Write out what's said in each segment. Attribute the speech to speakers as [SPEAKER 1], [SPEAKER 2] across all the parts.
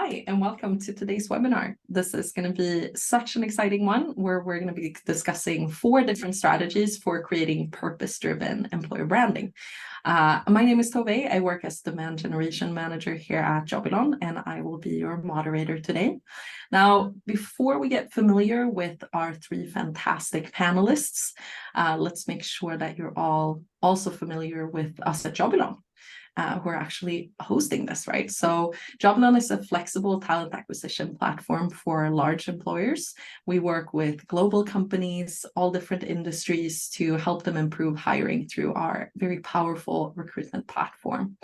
[SPEAKER 1] Hi, and welcome to today's webinar. This is going to be such an exciting one where we're going to be discussing 4 different strategies for creating purpose-driven employer branding. My name is Tove. I work as demand generation manager here at Jobylon, and I will be your moderator today. Now, before we get familiar with our 3 fantastic panelists, let's make sure that you're all also familiar with us at Jobylon. Who are actually hosting this, right? So Jobylon is a flexible talent acquisition platform for large employers. We work with global companies, all different industries to help them improve hiring through our very powerful recruitment platform.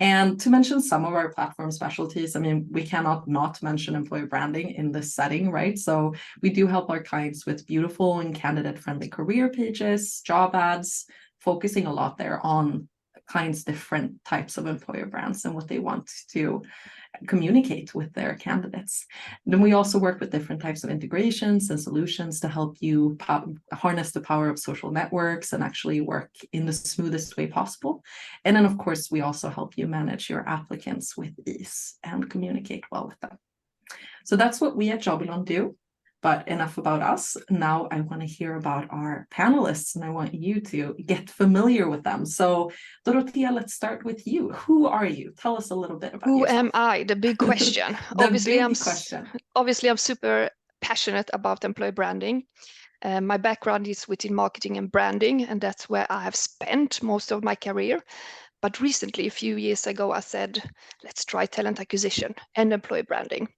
[SPEAKER 1] And to mention some of our platform specialties, I mean, we cannot not mention employer branding in this setting, right? So we do help our clients with beautiful and candidate-friendly career pages, job ads, focusing a lot there on clients' different types of employer brands and what they want to communicate with their candidates. Then we also work with different types of integrations and solutions to help you harness the power of social networks and actually work in the smoothest way possible. And then, of course, we also help you manage your applicants with ease and communicate well with them. So that's what we at Jobylon do. But enough about us. Now I want to hear about our panelists and I want you to get familiar with them. So Dorotea, let's start with you. Who are you? Tell us a little bit about yourself.
[SPEAKER 2] Who am I? The big question. Obviously, I'm super passionate about employer branding. My background is within marketing and branding, and that's where I have spent most of my career. But recently, a few years ago, I said, let's try talent acquisition and employer branding.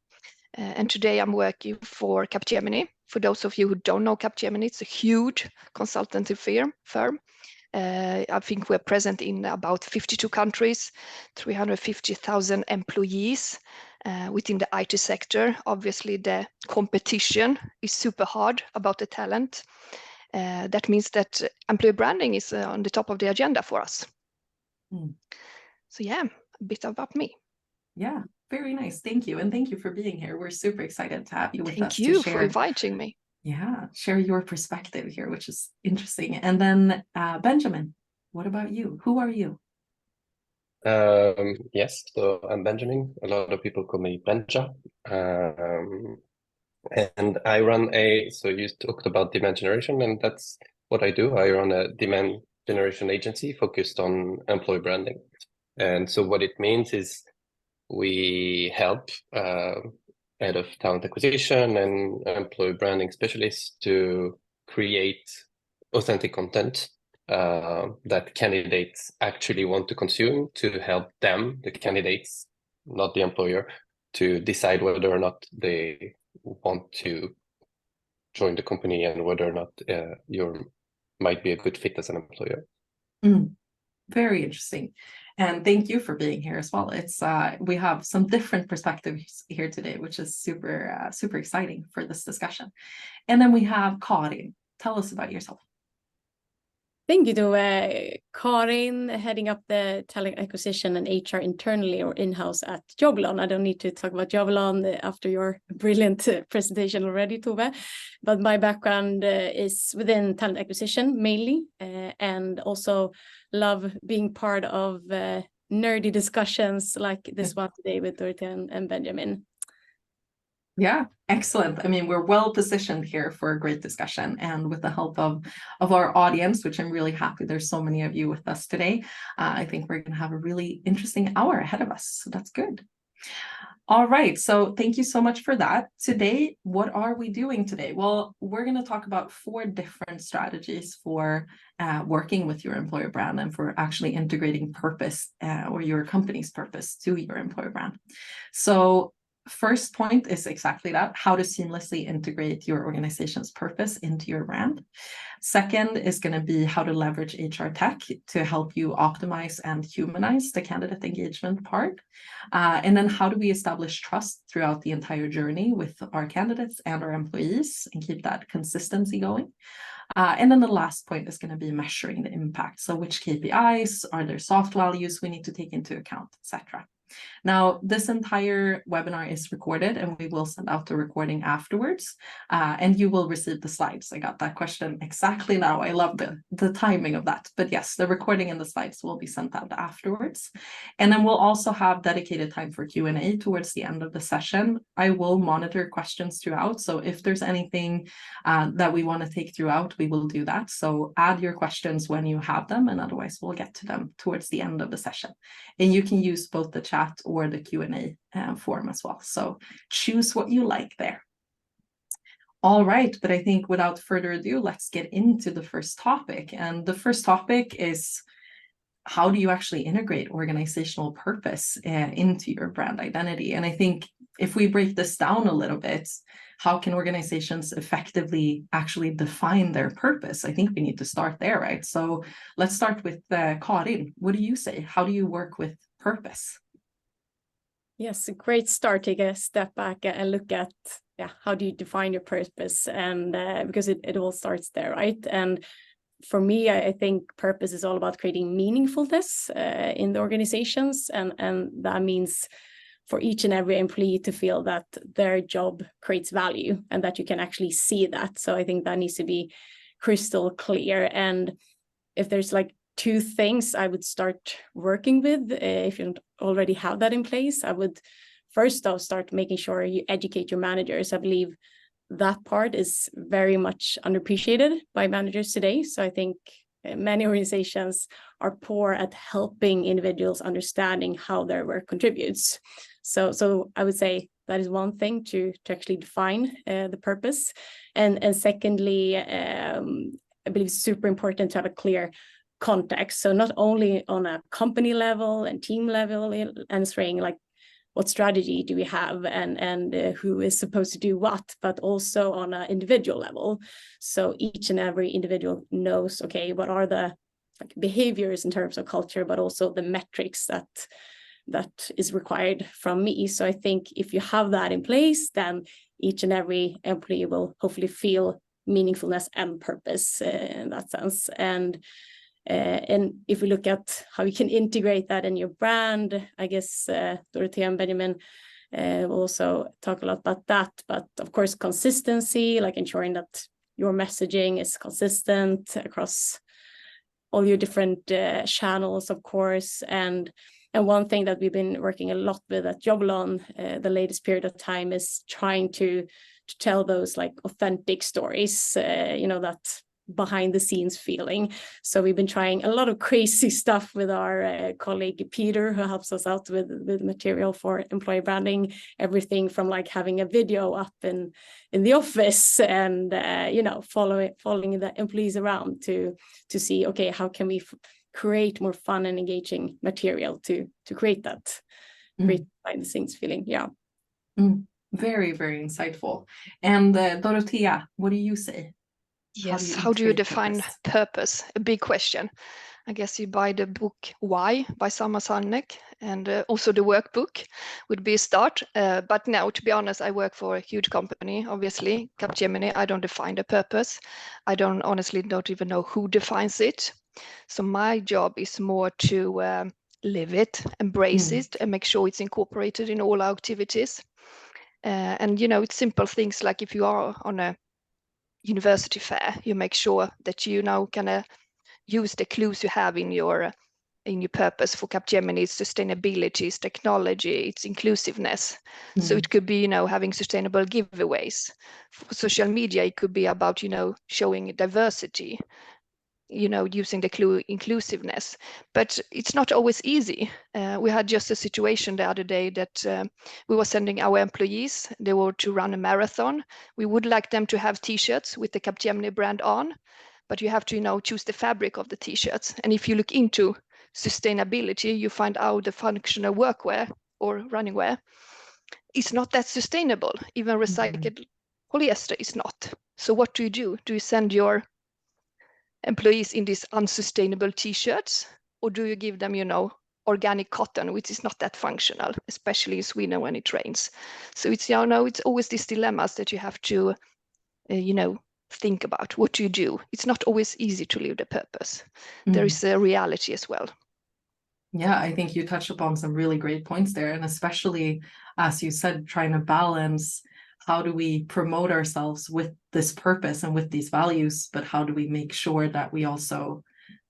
[SPEAKER 2] And today I'm working for Capgemini. For those of you who don't know Capgemini, it's a huge consultancy firm. I think we're present in about 52 countries, 350,000 employees within the IT sector. Obviously, the competition is super hard about the talent. That means that employer branding is on the top of the agenda for us. So yeah, a bit about me.
[SPEAKER 1] Yeah. Very nice. Thank you. And thank you for being here. We're super excited to have you with us.
[SPEAKER 2] Thank you for inviting me.
[SPEAKER 1] Yeah, share your perspective here, which is interesting. And then Benjamin, what about you? Who are you?
[SPEAKER 3] Yes, so I'm Benjamin. A lot of people call me Benja. And I run so you talked about demand generation, and that's what I do. I run a demand generation agency focused on employee branding. And so what it means is we help head of talent acquisition and employee branding specialists to create authentic content that candidates actually want to consume to help them, the candidates, not the employer, to decide whether or not they want to join the company and whether or not you might be a good fit as an employer.
[SPEAKER 1] Very interesting. And thank you for being here as well. It's we have some different perspectives here today, which is super exciting for this discussion. And then we have Karin. Tell us about yourself.
[SPEAKER 4] Thank you to Karin, heading up the talent acquisition and HR internally or in-house at Jobylon. I don't need to talk about Jobylon after your brilliant presentation already, Tove. But my background is within talent acquisition mainly, and also love being part of nerdy discussions like this one today with Dorotea and Benjamin.
[SPEAKER 1] Yeah, excellent. I mean, we're well positioned here for a great discussion, and with the help of our audience, which I'm really happy there's so many of you with us today, I think we're going to have a really interesting hour ahead of us. So that's good. All right, so thank you so much for that. Today, what are we doing today? Well, we're going to talk about 4 different strategies for working with your employer brand and for actually integrating purpose or your company's purpose to your employer brand. So first point is exactly that, how to seamlessly integrate your organization's purpose into your brand. Second is going to be how to leverage HR tech to help you optimize and humanize the candidate engagement part. And then how do we establish trust throughout the entire journey with our candidates and our employees and keep that consistency going. And then the last point is going to be measuring the impact. So which KPIs, are there soft values we need to take into account, etc. Now, this entire webinar is recorded and we will send out the recording afterwards, and you will receive the slides. I got that question exactly now. I love the timing of that. But yes, the recording and the slides will be sent out afterwards. And then we'll also have dedicated time for Q&A towards the end of the session. I will monitor questions throughout. So if there's anything that we want to take throughout, we will do that. So add your questions when you have them, and otherwise we'll get to them towards the end of the session. And you can use both the chat or the Q&A form as well. So choose what you like there. All right, but I think without further ado, let's get into the first topic. And the first topic is, how do you actually integrate organizational purpose into your brand identity? And I think if we break this down a little bit, how can organizations effectively actually define their purpose? I think we need to start there, right? So let's start with Karin. What do you say? How do you work with purpose?
[SPEAKER 4] Yes, a great start. Take a step back and look at how do you define your purpose? And because it all starts there, right? And for me, I think purpose is all about creating meaningfulness in the organizations, and that means for each and every employee to feel that their job creates value and that you can actually see that. So I think that needs to be crystal clear. And if there's like two things I would start working with, if you don't already have that in place, I would first off start making sure you educate your managers. I believe that part is very much underappreciated by managers today. So I think many organizations are poor at helping individuals understanding how their work contributes. So I would say that is one thing to actually define the purpose. And secondly, I believe it's super important to have a clear context. So not only on a company level and team level, answering like what strategy do we have and who is supposed to do what, but also on an individual level. So each and every individual knows, okay, what are the behaviors in terms of culture, but also the metrics that is required from me. So I think if you have that in place, then each and every employee will hopefully feel meaningfulness and purpose in that sense. And if we look at how you can integrate that in your brand, I guess Dorotea and Benjamin will also talk a lot about that. But of course, consistency, like ensuring that your messaging is consistent across all your different channels, of course. And one thing that we've been working a lot with at Jobylon the latest period of time is trying to tell those like authentic stories, that behind the scenes feeling. So we've been trying a lot of crazy stuff with our colleague Peter, who helps us out with material for employee branding, everything from like having a video up in the office and following the employees around to see, okay, how can we create more fun and engaging material to create that great behind the scenes feeling.
[SPEAKER 1] Very, very insightful. And Dorotea, what do you say?
[SPEAKER 2] Yes, how do you define purpose? A big question. I guess you buy the book Why by Sama Sarnek, and also the workbook would be a start. But now, to be honest, I work for a huge company, obviously, Capgemini. I don't define the purpose. I honestly don't even know who defines it. So my job is more to live it, embrace it, and make sure it's incorporated in all our activities. And, it's simple things like if you are on a university fair, you make sure that you now can use the clues you have in your purpose. For Capgemini, it's sustainability, it's technology, it's inclusiveness. So it could be, having sustainable giveaways. For social media, it could be about, showing diversity, using the clue inclusiveness. But it's not always easy. We had just a situation the other day that we were sending our employees, they were to run a marathon. We would like them to have t-shirts with the Capgemini brand on, but you have to, choose the fabric of the t-shirts. And if you look into sustainability, you find out the functional workwear or running wear is not that sustainable. Even recycled polyester is not. So what do? Do you send your employees in these unsustainable t-shirts, or do you give them, organic cotton, which is not that functional, especially in Sweden when it rains? So it's, it's always these dilemmas that you have to, think about. What do? It's not always easy to live the purpose. There is a reality as well.
[SPEAKER 1] Yeah, I think you touched upon some really great points there. And especially, as you said, trying to balance how do we promote ourselves with this purpose and with these values, but how do we make sure that we also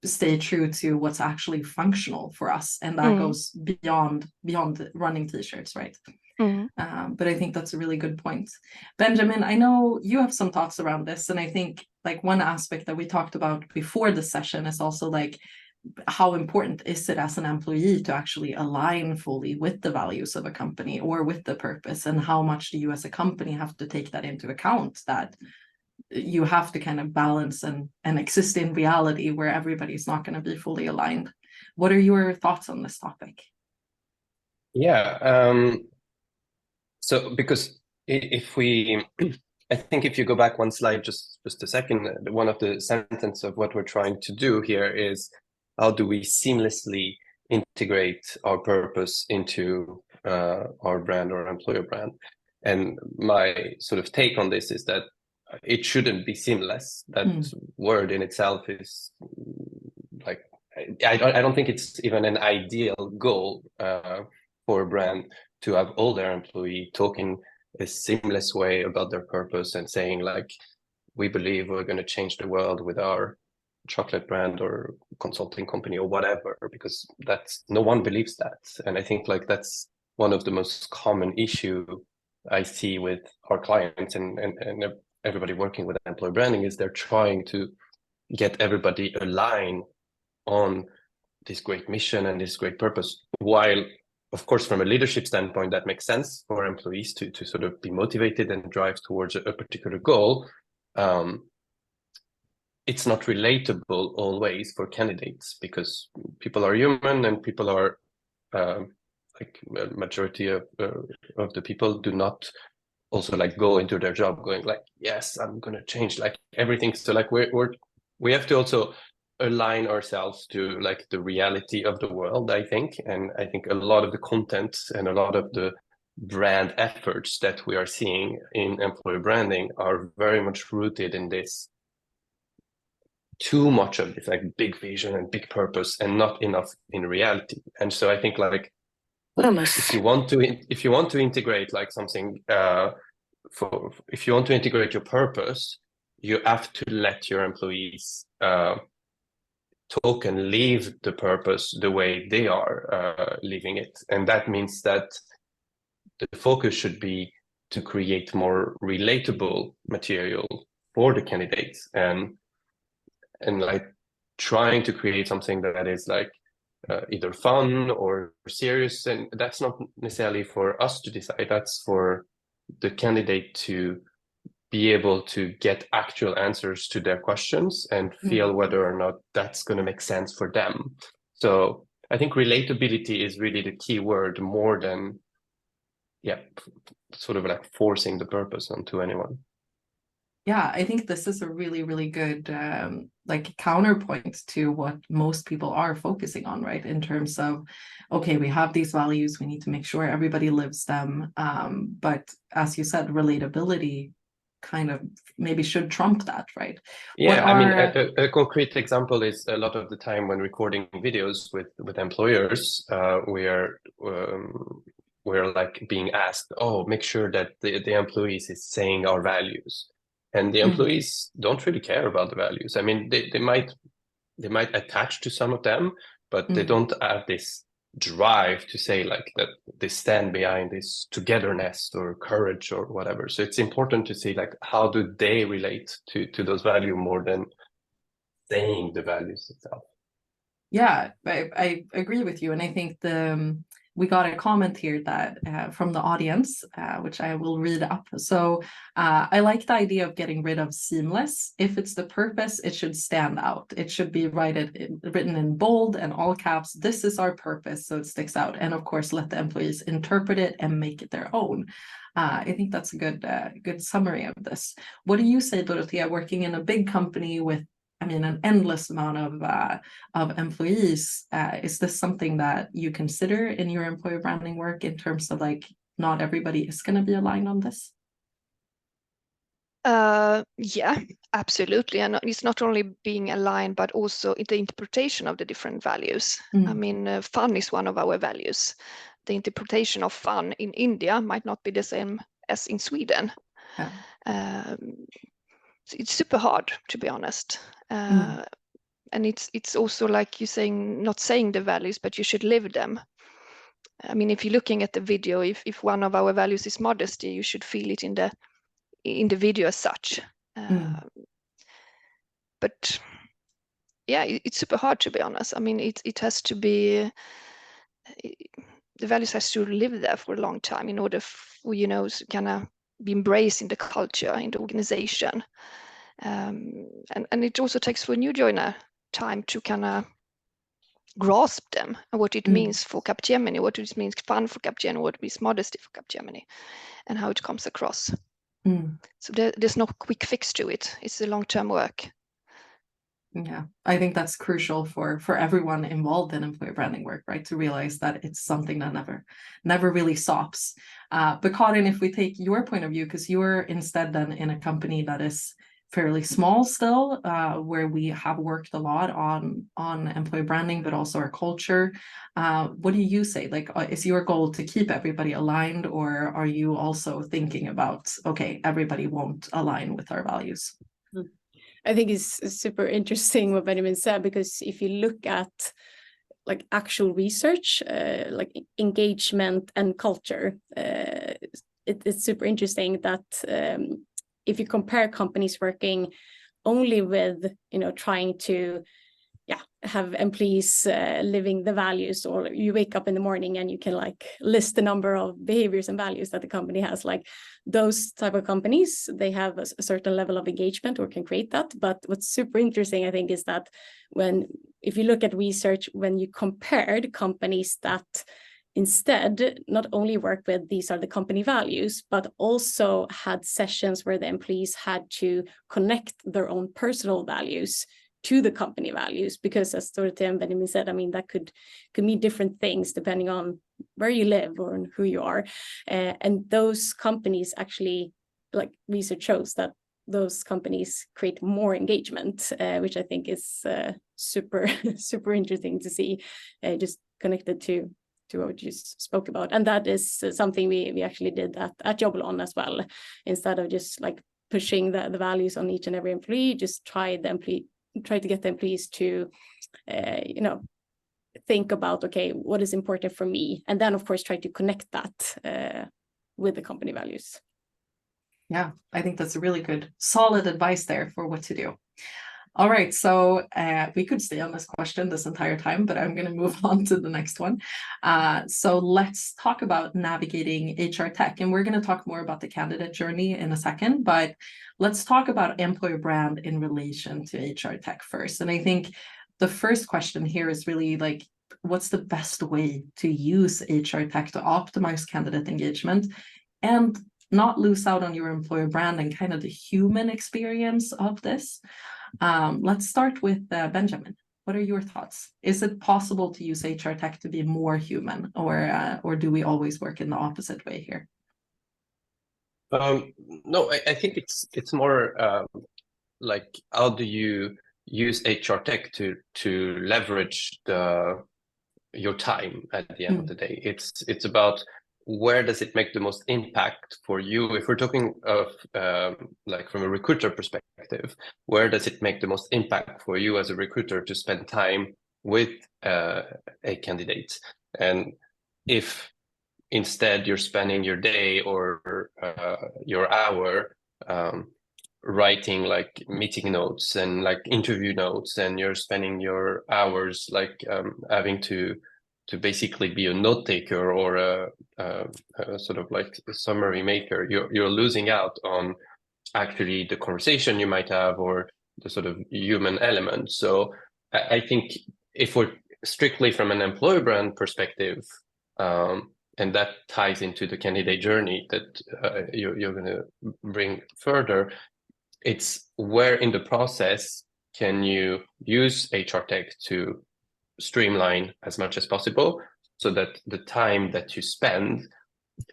[SPEAKER 1] stay true to what's actually functional for us? And that goes beyond running t-shirts, right? But I think that's a really good point. Benjamin, I know you have some thoughts around this. And I think like one aspect that we talked about before the session is also like, how important is it as an employee to actually align fully with the values of a company or with the purpose, and how much do you as a company have to take that into account, that you have to kind of balance and exist in reality where everybody's not going to be fully aligned. What are your thoughts on this topic?
[SPEAKER 3] Yeah, so because if we I think if you go back one slide just a second, one of the sentences of what we're trying to do here is, how do we seamlessly integrate our purpose into our brand or employer brand? And my sort of take on this is that it shouldn't be seamless. That word in itself is like, I don't think it's even an ideal goal for a brand to have all their employee talking a seamless way about their purpose and saying like, we believe we're going to change the world with our chocolate brand or consulting company or whatever, because that's, no one believes that. And I think like that's one of the most common issue I see with our clients and everybody working with employer branding, is they're trying to get everybody aligned on this great mission and this great purpose, while of course from a leadership standpoint that makes sense for employees to sort of be motivated and drive towards a particular goal. It's not relatable always for candidates, because people are human and people are like majority of the people do not also like go into their job going like, yes, I'm going to change like everything. So like we have to also align ourselves to like the reality of the world, I think. And I think a lot of the content and a lot of the brand efforts that we are seeing in employer branding are very much rooted in this, too much of this like big vision and big purpose and not enough in reality. And so I think like if you want to integrate like something if you want to integrate your purpose, you have to let your employees talk and live the purpose the way they are living it. And that means that the focus should be to create more relatable material for the candidates, and like trying to create something that is like either fun or serious. And that's not necessarily for us to decide, that's for the candidate to be able to get actual answers to their questions and feel whether or not that's going to make sense for them. So I think relatability is really the key word, more than sort of like forcing the purpose onto anyone.
[SPEAKER 1] Yeah, I think this is a really, really good like counterpoint to what most people are focusing on, right? In terms of, okay, we have these values, we need to make sure everybody lives them. But as you said, relatability kind of maybe should trump that, right?
[SPEAKER 3] Yeah, I mean, a concrete example is a lot of the time when recording videos with employers, we're like being asked, oh, make sure that the employees is saying our values. And the employees don't really care about the values. I mean, they might attach to some of them, but they don't have this drive to say like that they stand behind this togetherness or courage or whatever. So it's important to see like, how do they relate to those values more than saying the values itself.
[SPEAKER 1] Yeah, I agree with you. And I think we got a comment here that from the audience, which I will read up. So I like the idea of getting rid of seamless. If it's the purpose, it should stand out. It should be written in bold and all caps. This is our purpose, so it sticks out. And of course, let the employees interpret it and make it their own. I think that's a good summary of this. What do you say, Dorotea, working in a big company with, I mean, an endless amount of employees? Is this something that you consider in your employer branding work, in terms of like, not everybody is going to be aligned on this?
[SPEAKER 2] Yeah, Absolutely, and it's not only being aligned, but also the interpretation of the different values. I mean, fun is one of our values. The interpretation of fun in India might not be the same as in Sweden. It's super hard, to be honest. And it's also like you saying, not saying the values, but you should live them. I mean, if you're looking at the video, if one of our values is modesty, you should feel it in the video as such. But yeah, it's super hard, to be honest. I mean, it has to be, the values has to live there for a long time in order for, you know, kind of be embraced in the culture, in the organization. And it also takes for a new joiner time to kind of grasp them and what it means for Capgemini, what it means fun for Capgemini, what it means modesty for Capgemini, and how it comes across. So there's no quick fix to it. It's a long-term work.
[SPEAKER 1] Yeah, I think that's crucial for everyone involved in employer branding work, right? To realize that it's something that never really stops. But Karin, if we take your point of view, because you're instead then in a company that is fairly small still, where we have worked a lot on employer branding, but also our culture. What do you say? Like, is your goal to keep everybody aligned, or are you also thinking about, okay, everybody won't align with our values?
[SPEAKER 4] I think it's super interesting what Benjamin said, because if you look at like actual research, like engagement and culture, it's super interesting that if you compare companies working only with, you know, trying to have employees living the values, or you wake up in the morning and you can like list the number of behaviors and values that the company has, like those type of companies, they have a certain level of engagement or can create that. But what's super interesting, I think, is that if you look at research, when you compared companies that instead not only work with these are the company values, but also had sessions where the employees had to connect their own personal values to the company values, because as Dorotea and Benjamin said, I mean, that could mean different things depending on where you live or who you are. And those companies actually, like research shows that those companies create more engagement, which I think is super interesting to see, just connected to what you spoke about. And that is something we actually did at Jobylon as well. Instead of just like pushing the values on each and every employee, just try to get the employees to, you know, think about, okay, what is important for me? And then, of course, try to connect that with the company values.
[SPEAKER 1] Yeah, I think that's a really good, solid advice there for what to do. All right, so we could stay on this question this entire time, but I'm going to move on to the next one. So let's talk about navigating HR tech, and we're going to talk more about the candidate journey in a second, but let's talk about employer brand in relation to HR tech first. And I think the first question here is really like, what's the best way to use HR tech to optimize candidate engagement and not lose out on your employer brand and kind of the human experience of this? Let's start with Benjamin. What are your thoughts? Is it possible to use HR tech to be more human, or do we always work in the opposite way here?
[SPEAKER 3] No, I think it's more like, how do you use HR tech to leverage your time at the end of the day? It's about, where does it make the most impact for you? If we're talking of like from a recruiter perspective, where does it make the most impact for you as a recruiter to spend time with a candidate? And if instead you're spending your day or your hour writing like meeting notes and like interview notes, and you're spending your hours like having to basically be a note taker or a sort of like a summary maker, you're losing out on actually the conversation you might have or the sort of human element. So I think if we're strictly from an employer brand perspective, and that ties into the candidate journey that you're going to bring further, it's where in the process can you use HR tech to streamline as much as possible, so that the time that you spend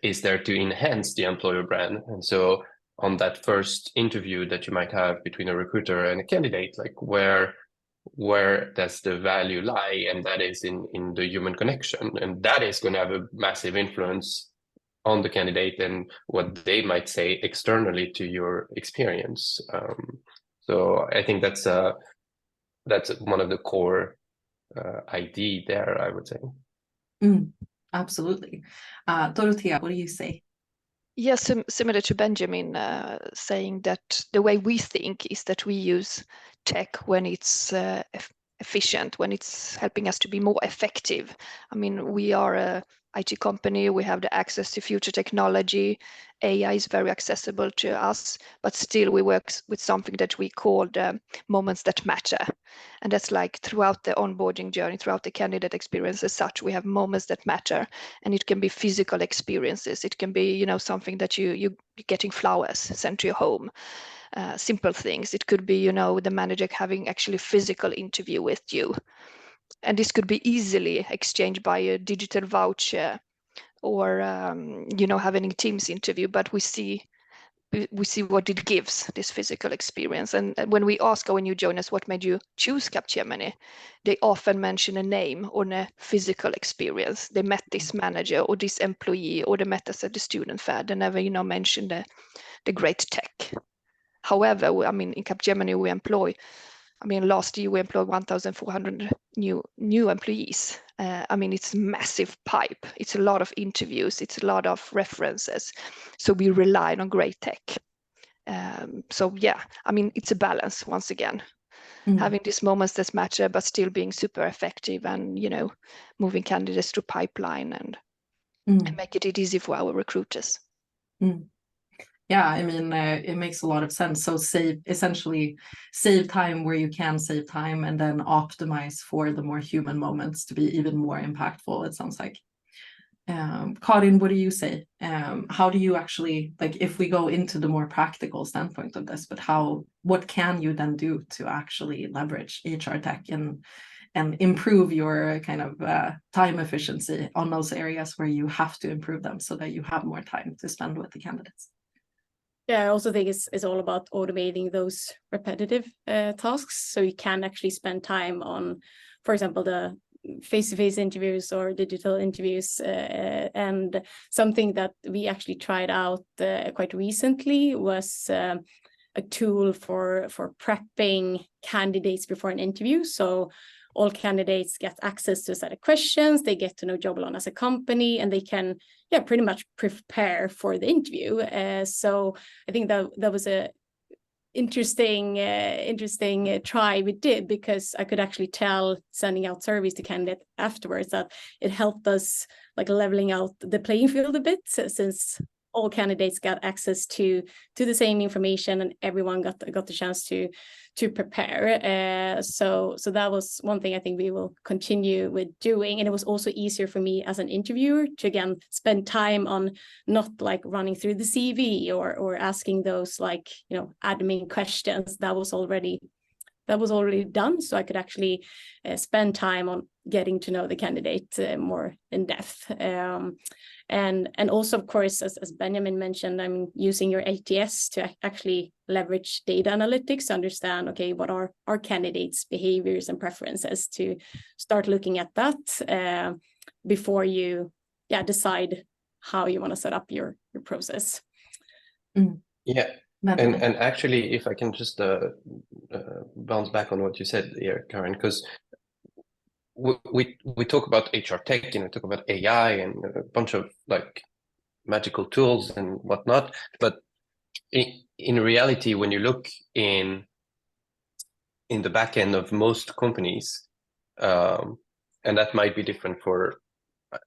[SPEAKER 3] is there to enhance the employer brand. And so on that first interview that you might have between a recruiter and a candidate, like where does the value lie? And that is in the human connection, and that is going to have a massive influence on the candidate and what they might say externally to your experience. So I think that's one of the core idea there, I would say.
[SPEAKER 1] Absolutely. Dorotea, what do you say?
[SPEAKER 2] Yes, similar to Benjamin, saying that the way we think is that we use tech when it's efficient, when it's helping us to be more effective. I mean, we are a IT company, we have the access to future technology. AI is very accessible to us, but still we work with something that we call the moments that matter. And that's like throughout the onboarding journey, throughout the candidate experience as such, we have moments that matter. And it can be physical experiences. It can be, something that you're getting flowers sent to your home. Simple things. It could be, the manager having actually a physical interview with you. And this could be easily exchanged by a digital voucher or, having a Teams interview, but we see what it gives, this physical experience. And when we ask our new joiners what made you choose Capgemini, they often mention a name or a physical experience. They met this manager or this employee, or they met us at the student fair. They never, mention the great tech. However, in Capgemini we employ, last year we employed 1,400 new employees. It's massive pipe. It's a lot of interviews. It's a lot of references. So we rely on great tech. It's a balance once again. Having these moments that matter, but still being super effective and, moving candidates through pipeline and make it easy for our recruiters.
[SPEAKER 1] Yeah, it makes a lot of sense. So essentially save time where you can save time, and then optimize for the more human moments to be even more impactful, it sounds like. Karin, what do you say? How do you actually, if we go into the more practical standpoint of this, but what can you then do to actually leverage HR tech and improve your kind of time efficiency on those areas where you have to improve them so that you have more time to spend with the candidates?
[SPEAKER 4] Yeah, I also think it's all about automating those repetitive tasks, so you can actually spend time on, for example, the face-to-face interviews or digital interviews. And something that we actually tried out quite recently was a tool for prepping candidates before an interview. So all candidates get access to a set of questions, they get to know Jobylon as a company, and they can pretty much prepare for the interview. So I think that was a interesting try we did, because I could actually tell, sending out surveys to candidates afterwards, that it helped us leveling out the playing field a bit, since all candidates got access to the same information and everyone got the chance to prepare. So that was one thing I think we will continue with doing. And it was also easier for me as an interviewer to again spend time on not running through the CV or asking those admin questions. That was already done, so I could actually spend time on getting to know the candidate more in depth. And also, of course, as Benjamin mentioned, using your ATS to actually leverage data analytics to understand, okay, what are our candidates' behaviors and preferences, to start looking at that before you decide how you want to set up your process.
[SPEAKER 3] Yeah. And actually, if I can just bounce back on what you said here, Karin, because we talk about HR tech, talk about AI and a bunch of magical tools and whatnot, but in reality, when you look in the back end of most companies, and that might be different for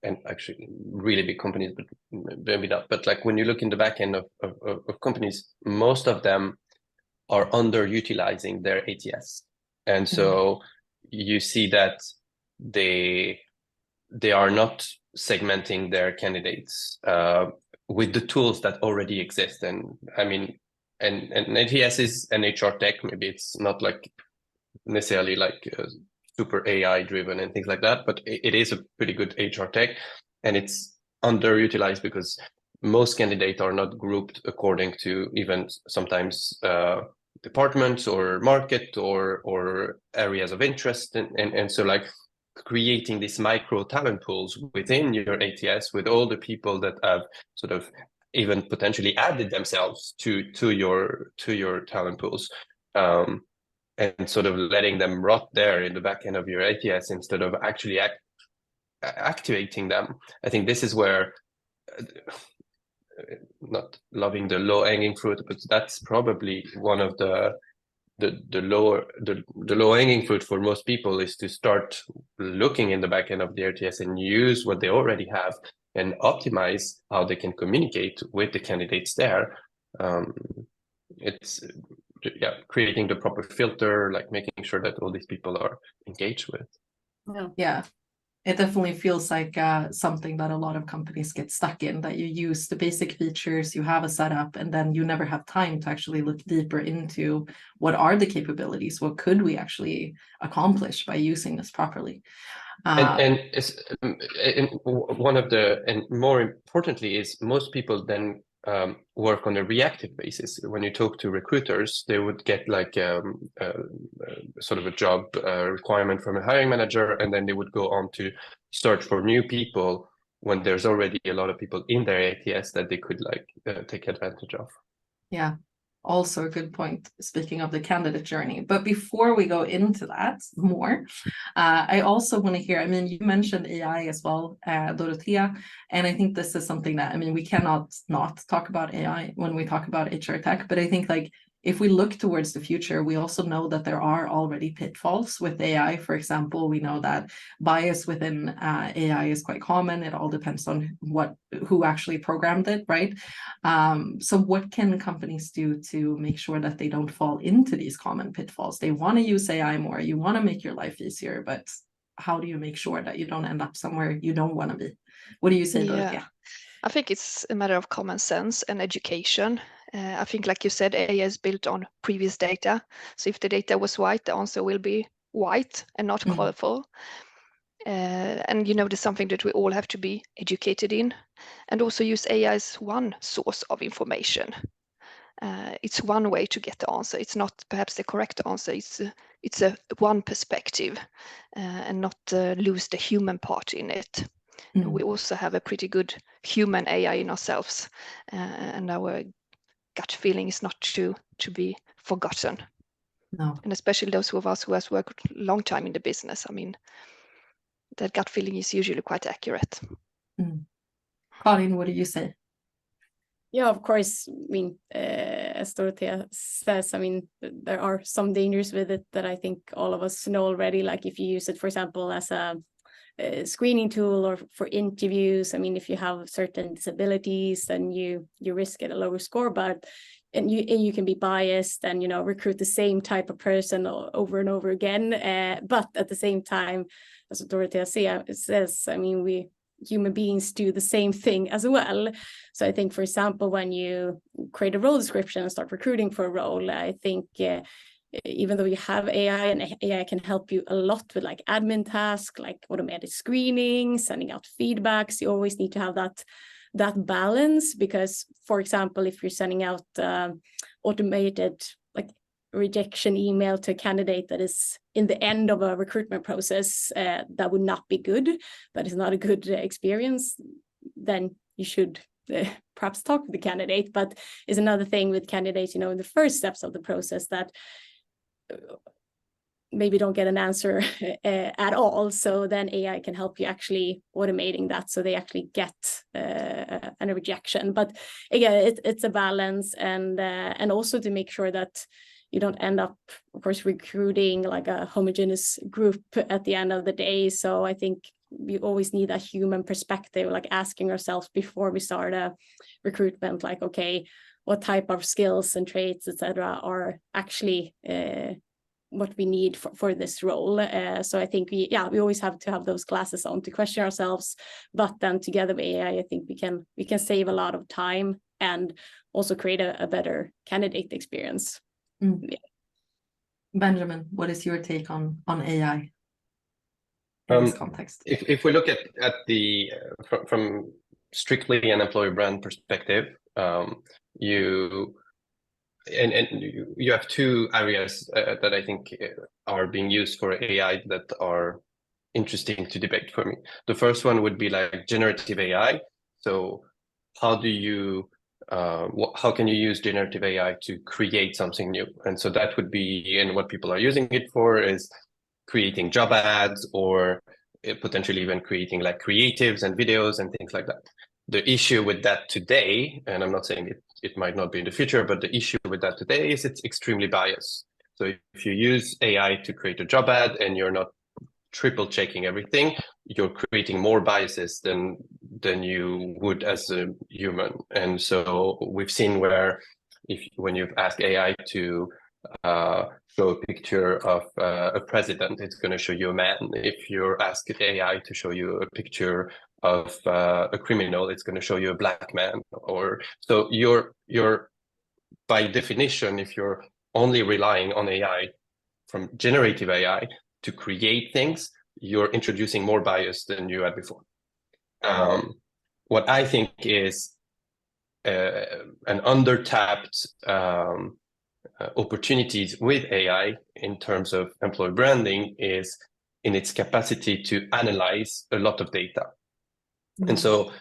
[SPEAKER 3] and actually really big companies, but maybe not. But when you look in the back end of companies, most of them are underutilizing their ATS, and so you see that they are not segmenting their candidates with the tools that already exist. And and ATS is an HR tech. Maybe it's not necessarily super AI driven and things like that, but it is a pretty good HR tech, and it's underutilized because most candidates are not grouped according to even sometimes departments or market or areas of interest, and so like creating these micro talent pools within your ATS with all the people that have sort of even potentially added themselves to your talent pools, and sort of letting them rot there in the back end of your ATS instead of actually activating them. I think this is where, not loving the low hanging fruit, but that's probably one of the low hanging fruit for most people, is to start looking in the back end of the RTS and use what they already have and optimize how they can communicate with the candidates there. It's creating the proper filter, like making sure that all these people are engaged with.
[SPEAKER 1] Yeah. It definitely feels like something that a lot of companies get stuck in, that you use the basic features, you have a setup, and then you never have time to actually look deeper into what are the capabilities, what could we actually accomplish by using this properly.
[SPEAKER 3] And one of the, and more importantly, is most people then work on a reactive basis. When you talk to recruiters, they would get like sort of a job requirement from a hiring manager, and then they would go on to search for new people when there's already a lot of people in their ATS that they could like take advantage of.
[SPEAKER 1] Yeah, also a good point, speaking of the candidate journey. But before we go into that more, I also want to hear, I mean, you mentioned AI as well, Dorotea, and I think this is something that, I mean, we cannot not talk about AI when we talk about HR tech, but I think like if we look towards the future, we also know that there are already pitfalls with AI. For example, we know that bias within AI is quite common. It all depends on who actually programmed it, right? So what can companies do to make sure that they don't fall into these common pitfalls? They want to use AI more, you want to make your life easier, but how do you make sure that you don't end up somewhere you don't want to be? What do you say, Dorotea?
[SPEAKER 2] I think it's a matter of common sense and education. I think, like you said, AI is built on previous data. So if the data was white, the answer will be white and not colorful. And you know, there's something that we all have to be educated in, and also use AI as one source of information. It's one way to get the answer. It's not perhaps the correct answer. It's a one perspective, and not lose the human part in it. We also have a pretty good human AI in ourselves, and our gut feeling is not to be forgotten.
[SPEAKER 1] No.
[SPEAKER 2] And especially those of us who has worked a long time in the business, I mean, that gut feeling is usually quite accurate.
[SPEAKER 1] Karin, what do you say?
[SPEAKER 4] Yeah, of course. I mean, as Dorotea says, I mean, there are some dangers with it that I think all of us know already. Like if you use it, for example, as a screening tool or for interviews. I mean, if you have certain disabilities, then you risk at a lower score, but and you can be biased and, you know, recruit the same type of person over and over again. But at the same time, as Dorotea says, I mean, we human beings do the same thing as well. So I think, for example, when you create a role description and start recruiting for a role, I think even though you have AI, and AI can help you a lot with like admin tasks, like automated screening, sending out feedbacks, you always need to have that balance. Because, for example, if you're sending out automated like rejection email to a candidate that is in the end of a recruitment process, that would not be good. That is not a good experience. Then you should perhaps talk to the candidate. But is another thing with candidates, you know, in the first steps of the process that maybe don't get an answer at all. So then AI can help you actually automating that, so they actually get a rejection. But again, it's a balance, and also to make sure that you don't end up, of course, recruiting like a homogeneous group at the end of the day. So I think we always need a human perspective, like asking ourselves before we start a recruitment, like, okay, what type of skills and traits, etc., are actually what we need for this role. So I think we always have to have those glasses on to question ourselves, but then together with AI, I think we can save a lot of time and also create a better candidate experience. Yeah.
[SPEAKER 1] Benjamin, what is your take on AI in this context?
[SPEAKER 3] If we look at the from strictly an employer brand perspective, you have two areas that I think are being used for AI that are interesting to debate for me. The first one would be like generative AI. So how do you how can you use generative AI to create something new? And so that would be, and what people are using it for is creating job ads, or potentially even creating like creatives and videos and things like that. The issue with that today, and I'm not saying it might not be in the future, but the issue with that today is it's extremely biased. So if you use AI to create a job ad and you're not triple checking everything, you're creating more biases than you would as a human. And so we've seen where when you've asked AI to show a picture of a president, it's going to show you a man. If you're asking AI to show you a picture of a criminal, it's going to show you a black man. Or so you're by definition, if you're only relying on AI from generative AI to create things, you're introducing more bias than you had before. What I think is an undertapped opportunities with AI in terms of employer branding is in its capacity to analyze a lot of data. Mm-hmm. And so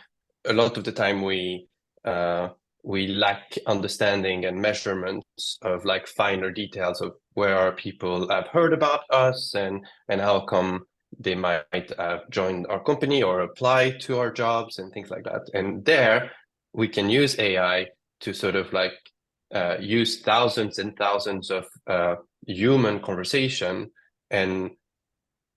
[SPEAKER 3] a lot of the time we lack understanding and measurements of like finer details of where our people have heard about us and how come they might have joined our company or apply to our jobs and things like that. And there we can use AI to sort of like use thousands and thousands of human conversation and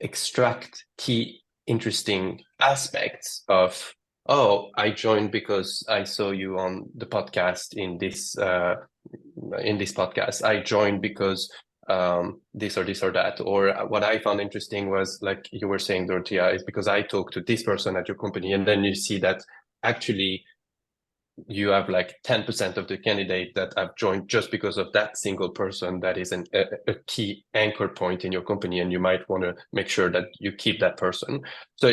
[SPEAKER 3] extract key interesting aspects of, oh, I joined because I saw you on the podcast in this podcast. I joined because this or this or that. Or what I found interesting was, like you were saying, Dorotea, is because I talked to this person at your company, and then you see that actually you have like 10% of the candidate that have joined just because of that single person that is a key anchor point in your company, and you might want to make sure that you keep that person. So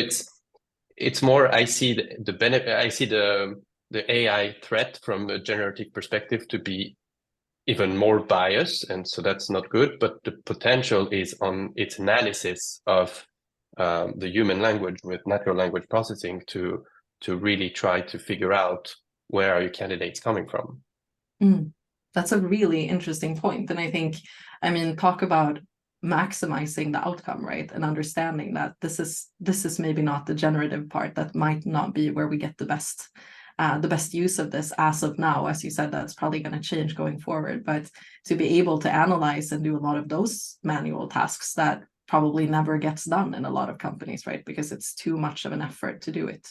[SPEAKER 3] it's more, I see the benefit, I see the AI threat from a generative perspective to be even more biased, and so that's not good. But the potential is on its analysis of the human language with natural language processing to really try to figure out where are your candidates coming from.
[SPEAKER 1] That's a really interesting point. And I think, I mean, talk about maximizing the outcome, right? And understanding that this is maybe not the generative part, that might not be where we get the best use of this as of now. As you said, that's probably going to change going forward, but to be able to analyze and do a lot of those manual tasks that probably never gets done in a lot of companies, right? Because it's too much of an effort to do it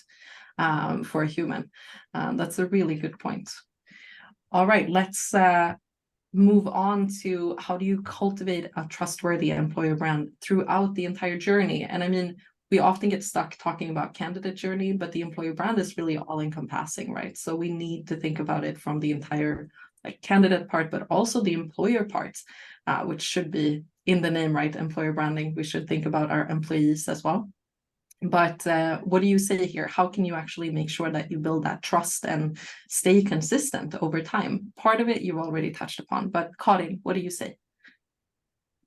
[SPEAKER 1] for a human. That's a really good point. All right, let's move on to how do you cultivate a trustworthy employer brand throughout the entire journey? And I mean, we often get stuck talking about candidate journey, but the employer brand is really all encompassing, right? So we need to think about it from the entire like candidate part, but also the employer part, which should be in the name, right? Employer branding. We should think about our employees as well. But what do you say here? How can you actually make sure that you build that trust and stay consistent over time? Part of it you already touched upon, but Karin, what do you say?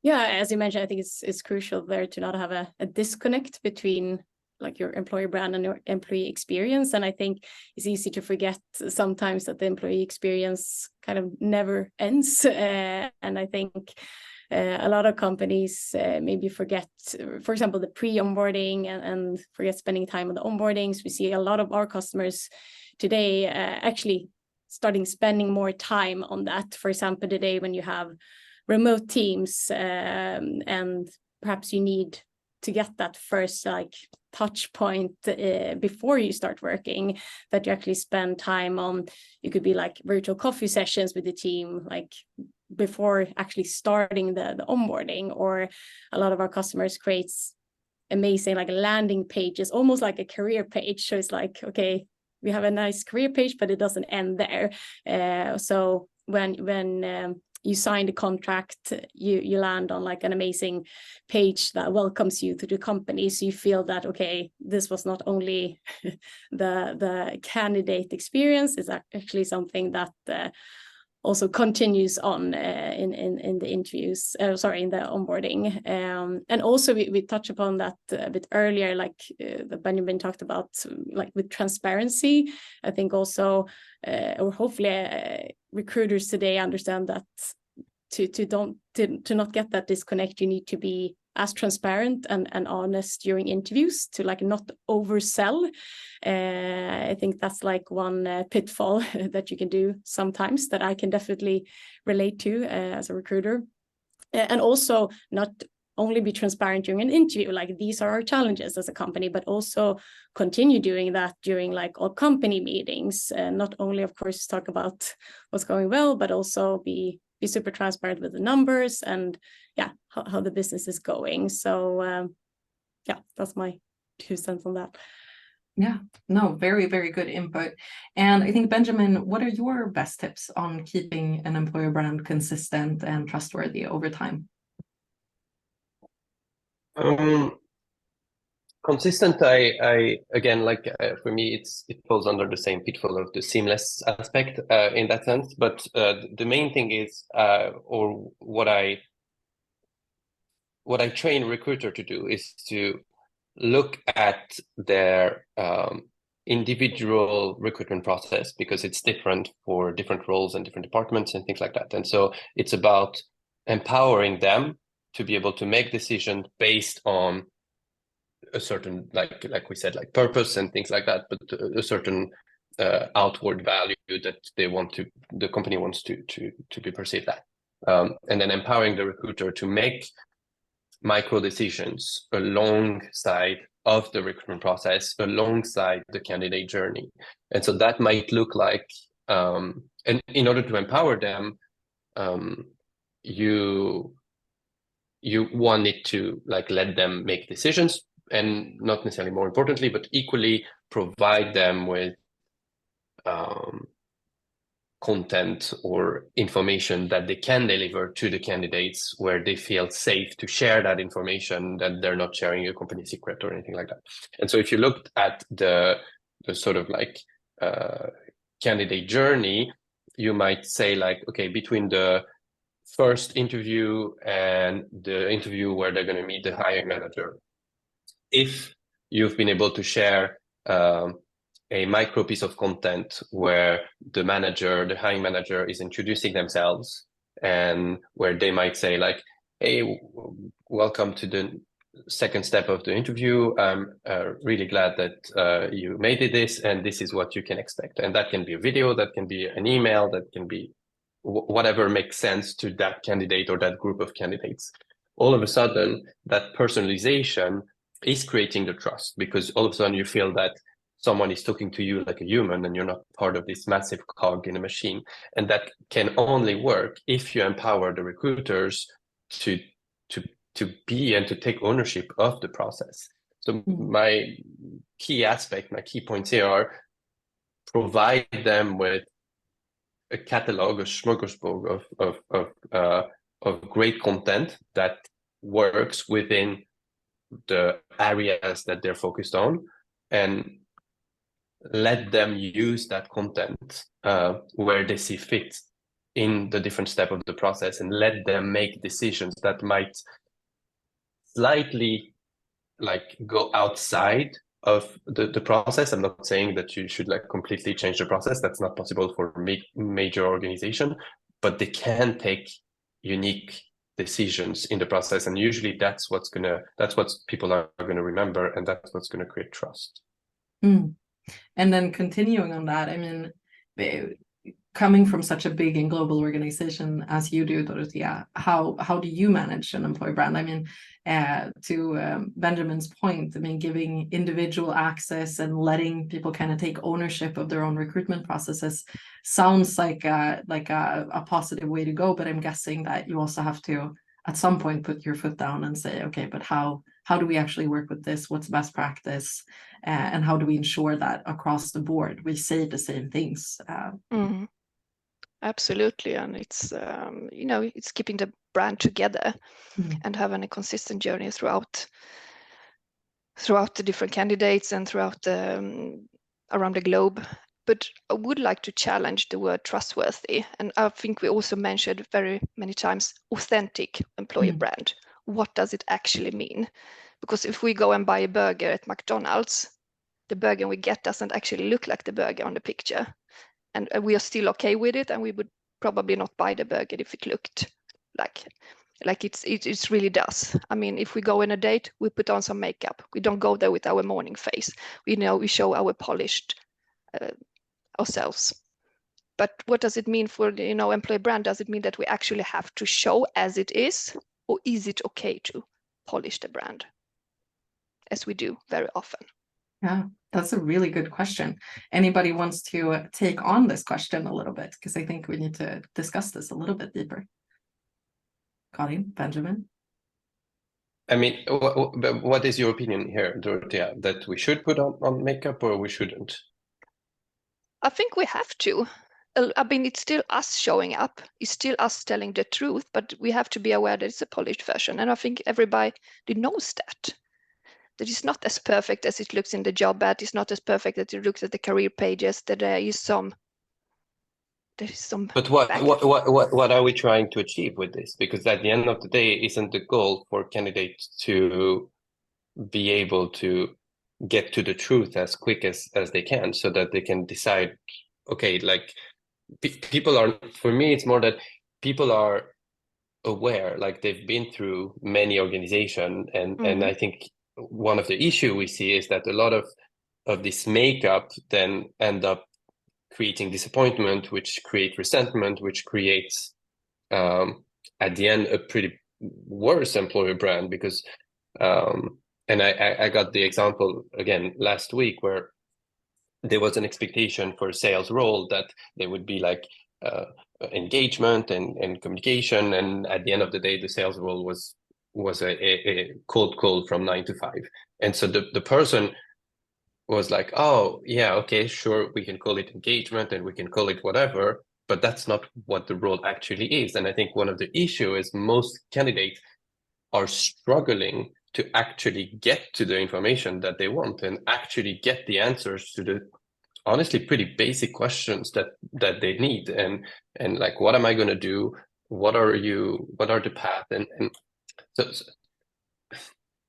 [SPEAKER 4] Yeah, as you mentioned, I think it's crucial there to not have a disconnect between like your employer brand and your employee experience. And I think it's easy to forget sometimes that the employee experience kind of never ends. And I think a lot of companies maybe forget, for example, the pre-onboarding and forget spending time on the onboardings. We see a lot of our customers today actually spending more time on that. For example, today when you have remote teams and perhaps you need to get that first like touch point before you start working, that you actually spend time on. You could be like virtual coffee sessions with the team, like before actually starting the onboarding. Or a lot of our customers creates amazing like landing pages, almost like a career page. So it's like, okay, we have a nice career page, but it doesn't end there. So when you sign the contract, you land on like an amazing page that welcomes you to the company. So you feel that, okay, this was not only the candidate experience, it's actually something that also continues on in the interviews, in the onboarding. And also we touched upon that a bit earlier, like that Benjamin talked about, like with transparency. I think also, or hopefully recruiters today understand that to not get that disconnect, you need to be as transparent and honest during interviews, to like not oversell. I think that's like one pitfall that you can do sometimes, that I can definitely relate to as a recruiter. And also not only be transparent during an interview, like these are our challenges as a company, but also continue doing that during like all company meetings. Not only, of course, talk about what's going well, but also be super transparent with the numbers and how the business is going. So that's my 2 cents on that.
[SPEAKER 1] Yeah, no, very, very good input. And I think, Benjamin, what are your best tips on keeping an employer brand consistent and trustworthy over time?
[SPEAKER 3] Consistent, I again, like for me, it falls under the same pitfall of the seamless aspect in that sense. But the main thing is, or what I train recruiter to do is to look at their individual recruitment process, because it's different for different roles and different departments and things like that. And so it's about empowering them to be able to make decisions based on a certain, like we said, like purpose and things like that, but a certain outward value that the company wants to be perceived at, and then empowering the recruiter to make micro decisions alongside of the recruitment process, alongside the candidate journey. And so that might look like, and in order to empower them, you need to like let them make decisions, and not necessarily more importantly, but equally provide them with content or information that they can deliver to the candidates, where they feel safe to share that information, that they're not sharing a company secret or anything like that. And so if you looked at the sort of like candidate journey, you might say like, okay, between the first interview and the interview where they're going to meet the hiring manager, if you've been able to share a micro piece of content where the hiring manager is introducing themselves, and where they might say like, hey, welcome to the second step of the interview. I'm really glad that you made this, and this is what you can expect. And that can be a video, that can be an email, that can be whatever makes sense to that candidate or that group of candidates. All of a sudden, that personalization is creating the trust, because all of a sudden you feel that someone is talking to you like a human, and you're not part of this massive cog in a machine. And that can only work if you empower the recruiters to be and to take ownership of the process. So my key points here are: provide them with a catalog, a smorgasbord of great content that works within the areas that they're focused on, and let them use that content where they see fit in the different step of the process, and let them make decisions that might slightly like go outside of the process. I'm not saying that you should like completely change the process. That's not possible for major organization, but they can take unique decisions in the process, and usually that's what people are going to remember, and that's what's going to create trust.
[SPEAKER 1] And then continuing on that, I mean, coming from such a big and global organization as you do, Dorotea, how do you manage an employer brand? I mean, to Benjamin's point, I mean, giving individual access and letting people kind of take ownership of their own recruitment processes sounds like a positive way to go. But I'm guessing that you also have to, at some point, put your foot down and say, okay, but how do we actually work with this? What's best practice? And how do we ensure that across the board we say the same things?
[SPEAKER 2] Absolutely, and it's it's keeping the brand together and having a consistent journey throughout the different candidates and throughout around the globe. But I would like to challenge the word trustworthy, and I think we also mentioned very many times authentic employer brand. What does it actually mean? Because if we go and buy a burger at McDonald's, the burger we get doesn't actually look like the burger on the picture, and we are still okay with it, and we would probably not buy the burger if it looked like it really does. I mean, if we go on a date, we put on some makeup. We don't go there with our morning face. We show our polished ourselves. But what does it mean for the employer brand? Does it mean that we actually have to show as it is, or is it okay to polish the brand, as we do very often?
[SPEAKER 1] Yeah, that's a really good question. Anybody wants to take on this question a little bit? Because I think we need to discuss this a little bit deeper. Karin, Benjamin?
[SPEAKER 3] I mean, what is your opinion here, Dorotea? That we should put on makeup or we shouldn't?
[SPEAKER 2] I think we have to. I mean, it's still us showing up. It's still us telling the truth, but we have to be aware that it's a polished version. And I think everybody knows that it's not as perfect as it looks in the job ad. It's not as perfect as it looks at the career pages. That there is some.
[SPEAKER 3] But what are we trying to achieve with this? Because at the end of the day, isn't the goal for candidates to be able to get to the truth as quick as they can, so that they can decide, okay, like people are, for me, it's more that people are aware, like they've been through many organizations, and I think one of the issue we see is that a lot of this makeup then end up creating disappointment, which create resentment, which creates at the end a pretty worse employer brand. Because and I got the example again last week where there was an expectation for a sales role that there would be like engagement and communication, and at the end of the day, the sales role was a cold call from 9 to 5, and so the person was like, oh yeah, okay, sure, we can call it engagement and we can call it whatever, but that's not what the role actually is. And I think one of the issue is most candidates are struggling to actually get to the information that they want and actually get the answers to the honestly pretty basic questions that they need, and like, what am I going to do, what are the path, and so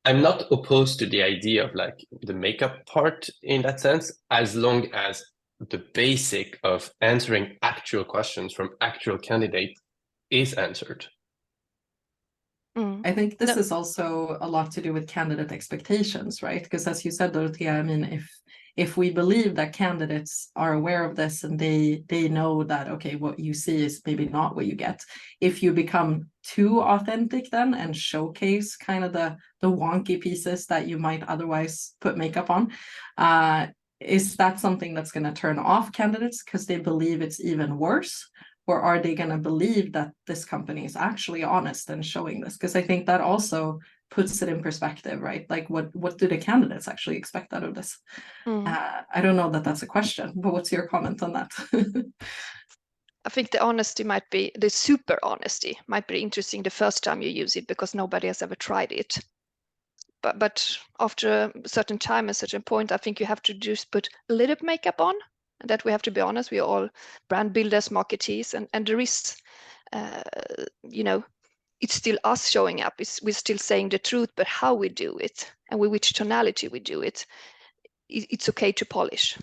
[SPEAKER 3] I'm not opposed to the idea of like the makeup part in that sense, as long as the basic of answering actual questions from actual candidates is answered.
[SPEAKER 1] I think this is also a lot to do with candidate expectations, right? Because as you said, Dorotea, I mean, if we believe that candidates are aware of this and they know that, okay, what you see is maybe not what you get. If you become too authentic then and showcase kind of the wonky pieces that you might otherwise put makeup on, is that something that's going to turn off candidates because they believe it's even worse? Or are they going to believe that this company is actually honest and showing this? Because I think that also puts it in perspective, right? Like, what do the candidates actually expect out of this? I don't know that that's a question, but what's your comment on that?
[SPEAKER 2] I think the super honesty might be interesting the first time you use it because nobody has ever tried it. But after a certain time, a certain point, I think you have to just put a little makeup on. And that we have to be honest, we are all brand builders, marketeers, and there is, it's still us showing up. We're still saying the truth, but how we do it and with which tonality we do it, it's okay to polish.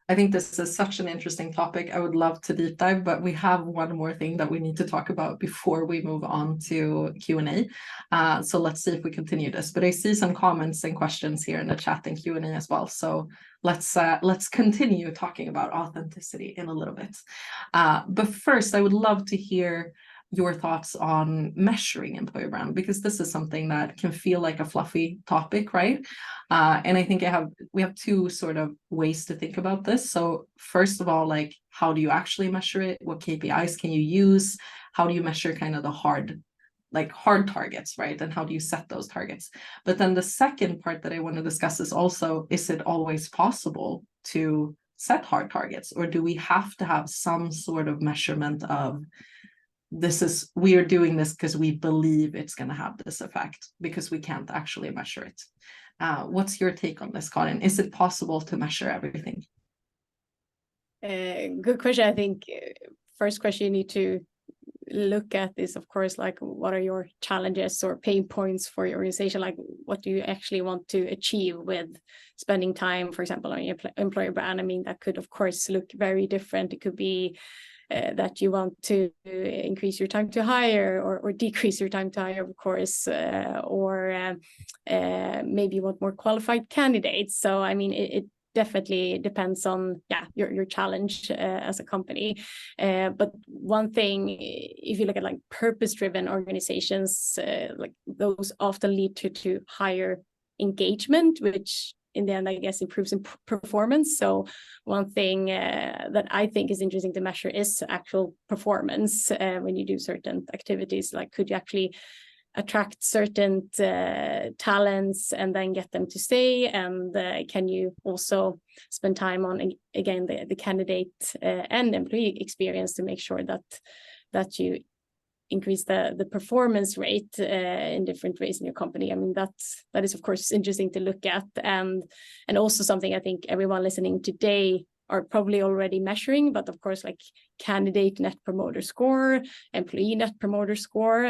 [SPEAKER 1] I think this is such an interesting topic. I would love to deep dive, but we have one more thing that we need to talk about before we move on to Q&A. So let's see if we continue this. But I see some comments and questions here in the chat and Q&A as well. So let's continue talking about authenticity in a little bit. But first, I would love to hear your thoughts on measuring employer brand, because this is something that can feel like a fluffy topic, right? And I think we have two sort of ways to think about this. So first of all, like, how do you actually measure it? What KPIs can you use? How do you measure kind of the hard targets, right? And how do you set those targets? But then the second part that I want to discuss is also, is it always possible to set hard targets, or do we have to have some sort of measurement of we are doing this because we believe it's going to have this effect, because we can't actually measure it? What's your take on this, Karin? Is it possible to measure everything?
[SPEAKER 4] Good question. I think first question you need to look at is, of course, like, what are your challenges or pain points for your organization? Like, what do you actually want to achieve with spending time, for example, on your employer brand? I mean, that could, of course, look very different. It could be that you want to increase your time to hire, or decrease your time to hire, of course, or maybe you want more qualified candidates. So, I mean, it definitely depends on your challenge as a company. But one thing, if you look at like purpose-driven organizations, like those often lead to higher engagement, which in the end, I guess, improves in performance. So one thing that I think is interesting to measure is actual performance when you do certain activities. Like, could you actually attract certain talents and then get them to stay? And can you also spend time on, again, the candidate and employee experience to make sure that you increase the performance rate in different ways in your company? I mean, that is, of course, interesting to look at, and also something I think everyone listening today are probably already measuring. But of course, like candidate net promoter score, employee net promoter score,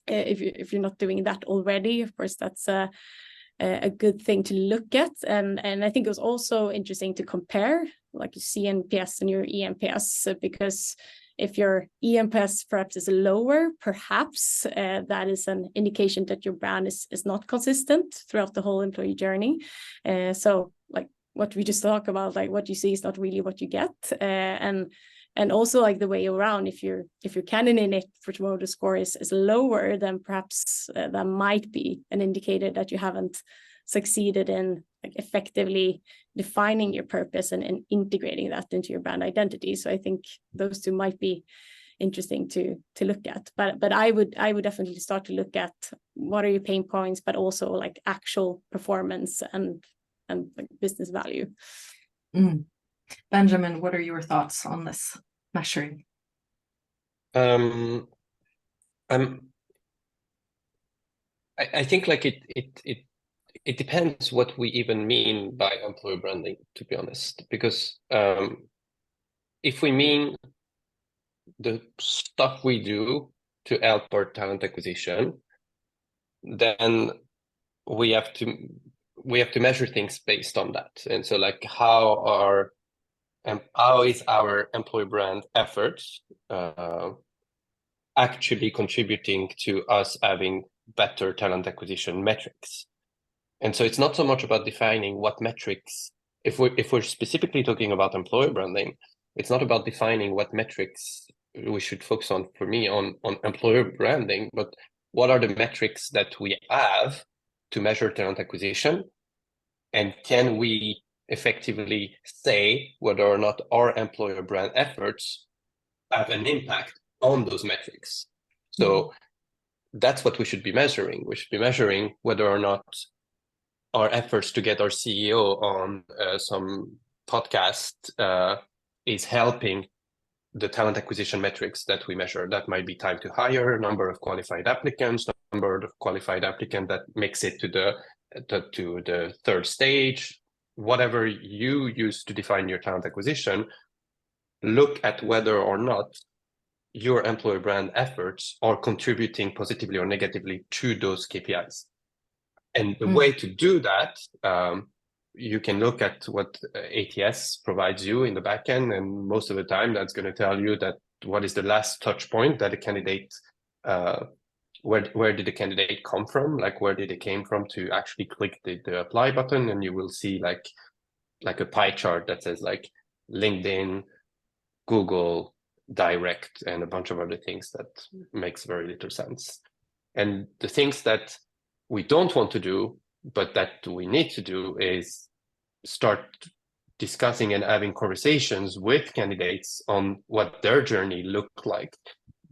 [SPEAKER 4] if you're not doing that already, of course, that's a good thing to look at. And I think it was also interesting to compare like your CNPS and your eNPS, because if your eNPS perhaps is lower, perhaps that is an indication that your brand is not consistent throughout the whole employee journey. So like what we just talked about, like what you see is not really what you get. And also like the way around, if your candidate net promoter score is lower, then perhaps that might be an indicator that you haven't succeeded in like effectively defining your purpose and integrating that into your brand identity. So I think those two might be interesting to look at. But I would definitely start to look at what are your pain points, but also like actual performance and like business value.
[SPEAKER 1] Benjamin, what are your thoughts on this measuring?
[SPEAKER 3] I think like it depends what we even mean by employer branding, to be honest, because if we mean the stuff we do to help our talent acquisition, then we have to measure things based on that. And so like how is our employer brand efforts actually contributing to us having better talent acquisition metrics? And so it's not so much about defining what metrics, if we're specifically talking about employer branding, it's not about defining what metrics we should focus on, for me, on employer branding, but what are the metrics that we have to measure talent acquisition? And can we effectively say whether or not our employer brand efforts have an impact on those metrics? So that's what we should be measuring. We should be measuring whether or not our efforts to get our CEO on some podcast is helping the talent acquisition metrics that we measure. That might be time to hire, number of qualified applicants, number of qualified applicants that makes it to the third stage, whatever you use to define your talent acquisition. Look at whether or not your employer brand efforts are contributing positively or negatively to those KPIs. And the way to do that, you can look at what ATS provides you in the backend, and most of the time that's going to tell you that what is the last touch point that a candidate, where did the candidate come from, like where did it came from to actually click the apply button, and you will see like a pie chart that says like LinkedIn, Google, Direct, and a bunch of other things that makes very little sense. And the things that we don't want to do, but that we need to do, is start discussing and having conversations with candidates on what their journey looked like.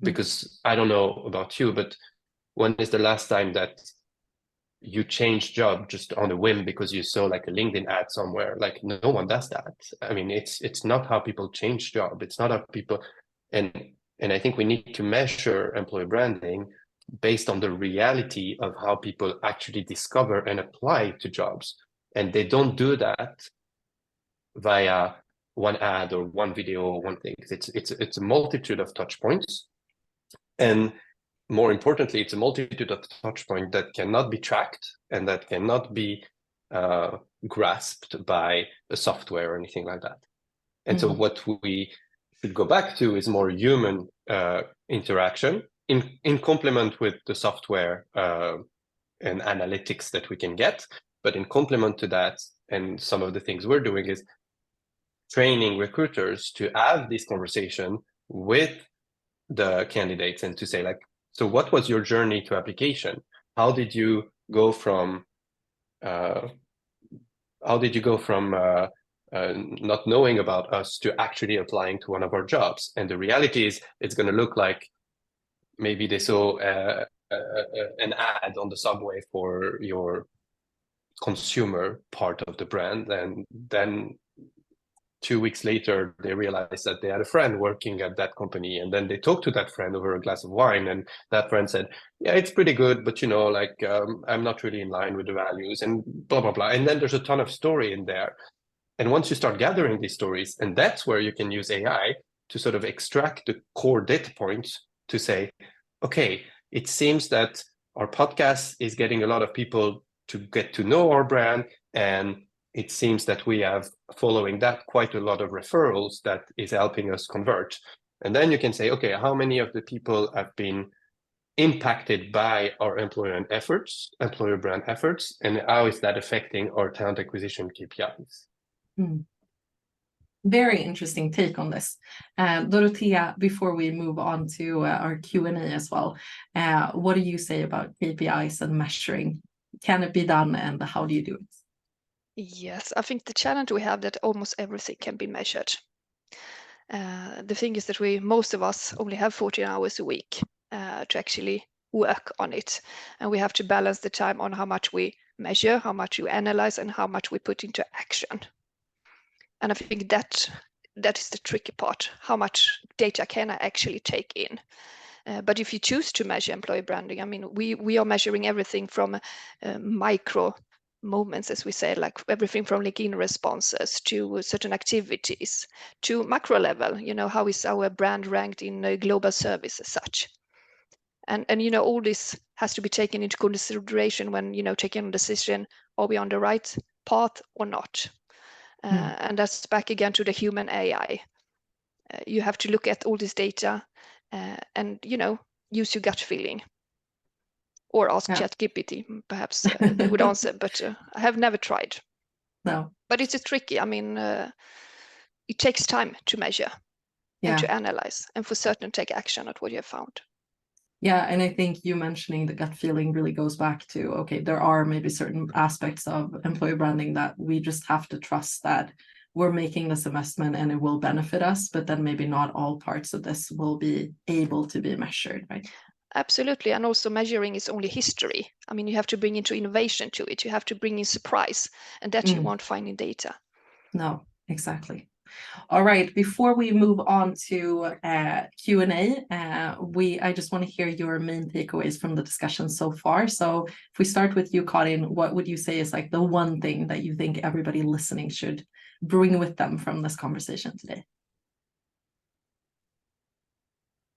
[SPEAKER 3] Because I don't know about you, but when is the last time that you change job just on a whim because you saw like a LinkedIn ad somewhere. Like no one does that. I mean, it's not how people change job. It's not how people, and I think we need to measure employer branding based on the reality of how people actually discover and apply to jobs. And they don't do that via one ad or one video or one thing. It's a multitude of touch points. And more importantly, it's a multitude of touch points that cannot be tracked and that cannot be grasped by a software or anything like that. And so what we should go back to is more human interaction in complement with the software and analytics that we can get. But in complement to that, and some of the things we're doing is training recruiters to have this conversation with the candidates and to say like, so what was your journey to application? How did you go from not knowing about us to actually applying to one of our jobs? And the reality is it's going to look like maybe they saw an ad on the subway for your consumer part of the brand, and then 2 weeks later, they realized that they had a friend working at that company. And then they talked to that friend over a glass of wine. And that friend said, yeah, it's pretty good, but, I'm not really in line with the values and blah, blah, blah. And then there's a ton of story in there. And once you start gathering these stories, and that's where you can use AI to sort of extract the core data points to say, okay, it seems that our podcast is getting a lot of people to get to know our brand, and it seems that we have, following that, quite a lot of referrals that is helping us convert. And then you can say, okay, how many of the people have been impacted by our employer brand efforts, and how is that affecting our talent acquisition KPIs?
[SPEAKER 1] Very interesting take on this. Dorotea, before we move on to our Q&A as well, what do you say about KPIs and measuring? Can it be done, and how do you do it?
[SPEAKER 2] Yes, I think the challenge we have that almost everything can be measured. The thing is that most of us only have 14 hours a week to actually work on it. And we have to balance the time on how much we measure, how much we analyze, and how much we put into action. And I think that is the tricky part. How much data can I actually take in? But if you choose to measure employee branding, I mean, we are measuring everything from micro moments, as we say, like everything from LinkedIn responses to certain activities to macro level, how is our brand ranked in a global service as such. And all this has to be taken into consideration when, taking a decision, are we on the right path or not? And that's back again to the human AI. You have to look at all this data and, use your gut feeling. Or ask ChatGPT, perhaps they would answer, but I have never tried.
[SPEAKER 1] No.
[SPEAKER 2] But it's tricky. I mean, it takes time to measure and to analyze, and for certain take action at what you have found.
[SPEAKER 1] Yeah, and I think you mentioning the gut feeling really goes back to, okay, there are maybe certain aspects of employer branding that we just have to trust that we're making this investment and it will benefit us, but then maybe not all parts of this will be able to be measured, right?
[SPEAKER 2] Absolutely. And also measuring is only history. I mean, you have to bring into innovation to it. You have to bring in surprise, and that you won't find in data.
[SPEAKER 1] No, exactly. All right. Before we move on to Q&A, I just want to hear your main takeaways from the discussion so far. So if we start with you, Karin, what would you say is like the one thing that you think everybody listening should bring with them from this conversation today?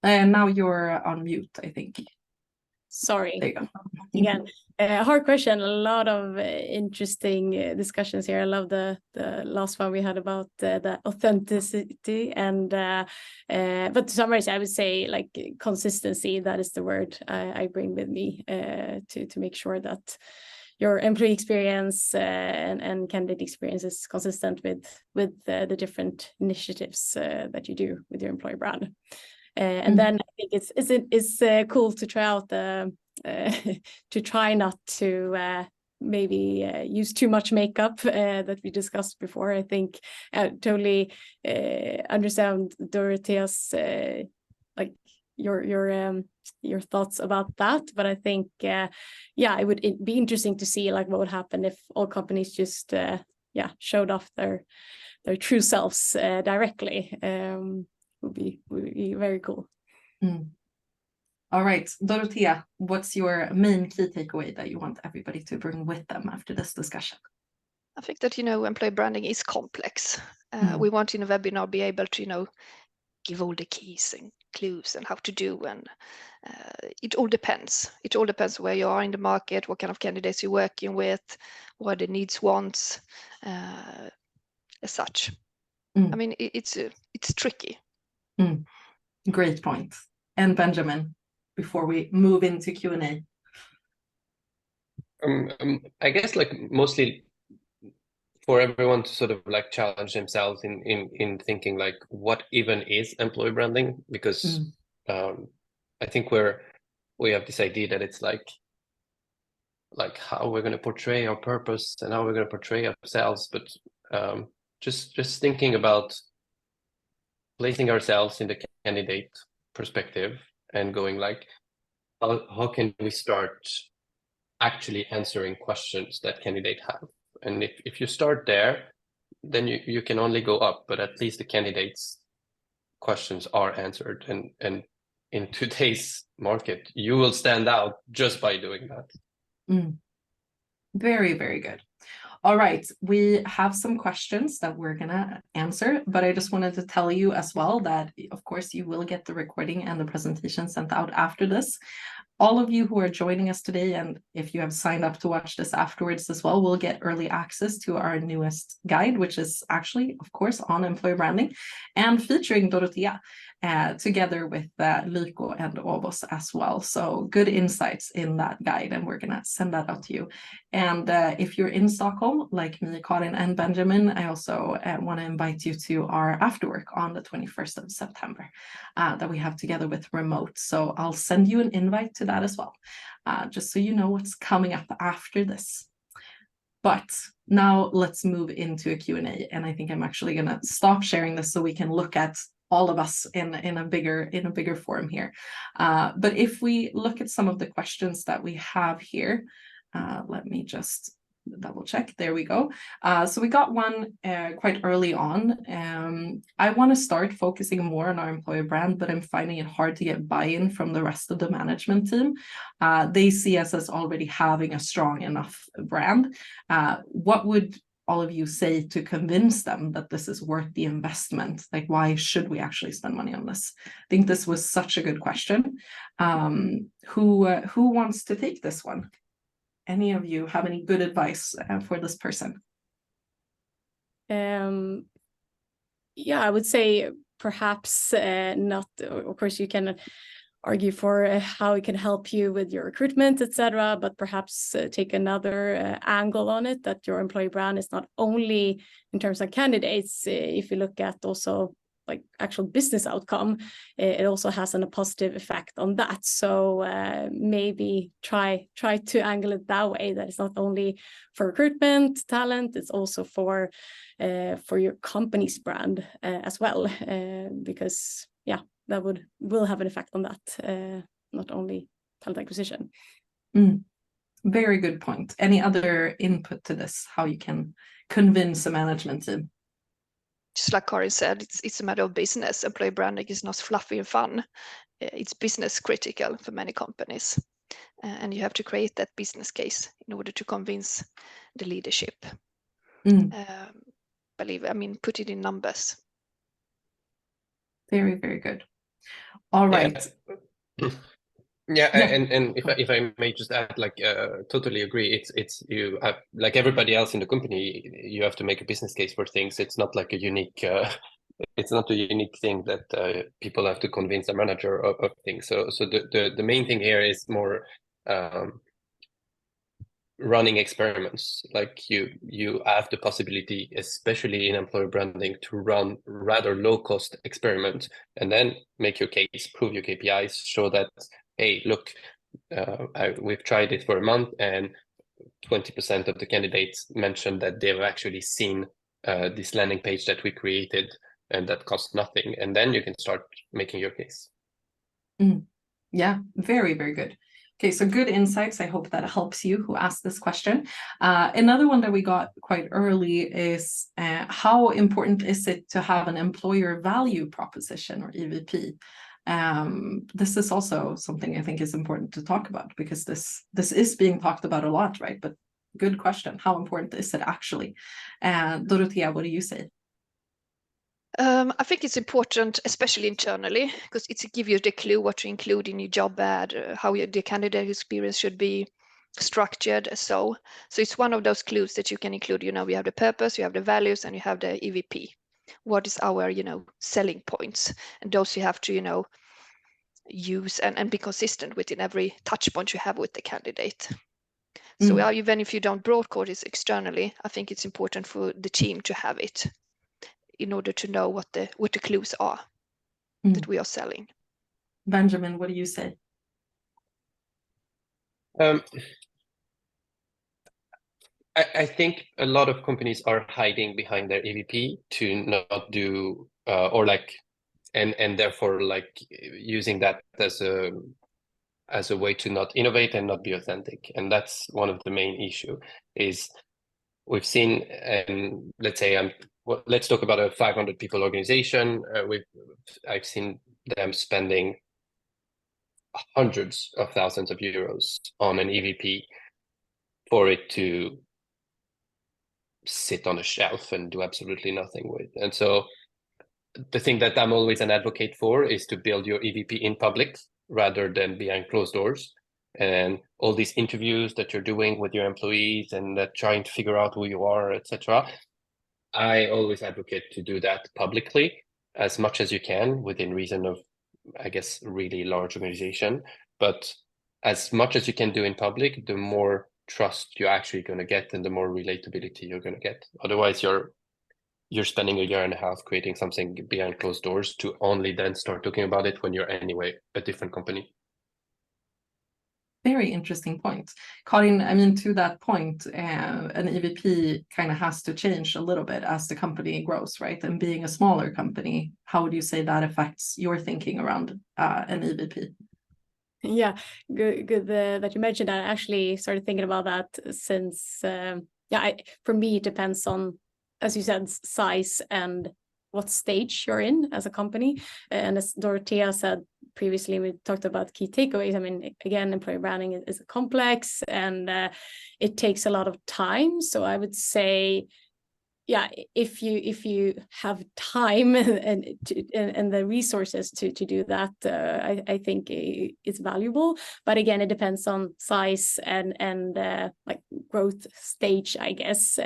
[SPEAKER 1] And now you're on mute, I think.
[SPEAKER 4] Sorry.
[SPEAKER 1] There you go.
[SPEAKER 4] Again, hard question. A lot of interesting discussions here. I love the last one we had about the authenticity, and but to summarize, I would say like consistency. That is the word I bring with me to make sure that your employee experience and candidate experience is consistent with the different initiatives that you do with your employer brand. And then I think it's cool to try out to try not to maybe use too much makeup that we discussed before. I think I totally understand Dorotea's like your thoughts about that. But I think it would be interesting to see like what would happen if all companies just showed off their true selves directly. Would be very cool.
[SPEAKER 1] All right, Dorotea, what's your main key takeaway that you want everybody to bring with them after this discussion?
[SPEAKER 2] I think that, employee branding is complex. We want in a webinar be able to, give all the keys and clues and how to do, and it all depends. It all depends where you are in the market, what kind of candidates you're working with, what are the needs, wants, as such. I mean, it's tricky.
[SPEAKER 1] Great point. And Benjamin, before we move into Q&A.
[SPEAKER 3] I guess like mostly for everyone to sort of like challenge themselves in thinking like what even is employee branding, because I think we have this idea that it's like how we're going to portray our purpose and how we're going to portray ourselves, but just thinking about placing ourselves in the candidate perspective and going like how can we start actually answering questions that candidate have. And if you start there, then you can only go up, but at least the candidates' questions are answered. And in today's market, you will stand out just by doing that.
[SPEAKER 1] Very, very good. All right, we have some questions that we're gonna answer, but I just wanted to tell you as well that, of course, you will get the recording and the presentation sent out after this. All of you who are joining us today, and if you have signed up to watch this afterwards as well, will get early access to our newest guide, which is actually, of course, on employer branding and featuring Dorotea together with Lyko and Ovos as well. So good insights in that guide, and we're gonna send that out to you. And if you're in Stockholm, like me, Karin, and Benjamin, I also want to invite you to our afterwork on the 21st of September that we have together with Remote. So I'll send you an invite to that as well, just so you know what's coming up after this. But now let's move into a Q&A, and I think I'm actually going to stop sharing this so we can look at all of us in a bigger form here. But if we look at some of the questions that we have here, let me just double check. There we go. So we got one quite early on. I want to start focusing more on our employer brand, but I'm finding it hard to get buy-in from the rest of the management team. They see us as already having a strong enough brand. What would all of you say to convince them that this is worth the investment? Like, why should we actually spend money on this? I think this was such a good question. Who wants to take this one? Any of you have any good advice for this person?
[SPEAKER 4] I would say perhaps not. Of course, you can argue for how it can help you with your recruitment, etc. But perhaps take another angle on it, that your employee brand is not only in terms of candidates. If you look at also like actual business outcome, it also has a positive effect on that. So maybe try to angle it that way, that it's not only for recruitment talent, it's also for your company's brand as well, because that will have an effect on that, not only talent acquisition.
[SPEAKER 1] Very good point. Any other input to this, how you can convince a management team?
[SPEAKER 2] Just like Karin said, it's a matter of business. Employee branding is not fluffy and fun. It's business critical for many companies. And you have to create that business case in order to convince the leadership. Put it in numbers.
[SPEAKER 1] Very, very good. All right.
[SPEAKER 3] Yeah. And if I may just add, totally agree. It's you have, like everybody else in the company, you have to make a business case for things. It's not like a unique it's not a unique thing that people have to convince a manager of things. So the main thing here is more running experiments. Like you have the possibility, especially in employer branding, to run rather low cost experiment and then make your case, prove your KPIs, show that, hey, look, we've tried it for a month and 20% of the candidates mentioned that they've actually seen this landing page that we created and that cost nothing. And then you can start making your case.
[SPEAKER 1] Yeah, very, very good. Okay, so good insights. I hope that helps you who asked this question. Another one that we got quite early is how important is it to have an employer value proposition, or EVP? This is also something I think is important to talk about, because this is being talked about a lot, right? But good question. How important is it actually? Dorotea, what do you say?
[SPEAKER 2] I think it's important, especially internally, because it's to give you the clue what to include in your job ad, how the candidate experience should be structured. So it's one of those clues that you can include. You have the purpose, you have the values, and you have the EVP. What is our, selling points? And those you have to, use and be consistent with in every touch point you have with the candidate. So even if you don't broadcast this externally, I think it's important for the team to have it, in order to know what the clues are that we are selling.
[SPEAKER 1] Benjamin, what do you say?
[SPEAKER 3] I think a lot of companies are hiding behind their EVP to not do and therefore using that as a way to not innovate and not be authentic. And that's one of the main issue. Is we've seen, let's say let's talk about a 500 people organization. I've seen them spending hundreds of thousands of euros on an EVP for it to sit on a shelf and do absolutely nothing with. And so the thing that I'm always an advocate for is to build your EVP in public rather than behind closed doors. And all these interviews that you're doing with your employees and trying to figure out who you are, etc. I always advocate to do that publicly as much as you can within reason of, I guess, really large organization. But as much as you can do in public, the more trust you're actually going to get and the more relatability you're going to get. Otherwise, you're spending a year and a half creating something behind closed doors to only then start talking about it when you're anyway a different company.
[SPEAKER 1] Very interesting point. Karin, I mean, to that point, an EVP kind of has to change a little bit as the company grows, right? And being a smaller company, how would you say that affects your thinking around an EVP?
[SPEAKER 4] Yeah, good that you mentioned that. I actually started thinking about that since, for me, it depends on, as you said, size and what stage you're in as a company. And as Dorotea said previously, we talked about key takeaways. I mean, again, employer branding is complex and it takes a lot of time. So I would say, yeah, if you have time and the resources to do that, I think it's valuable. But again, it depends on size and like growth stage, I guess.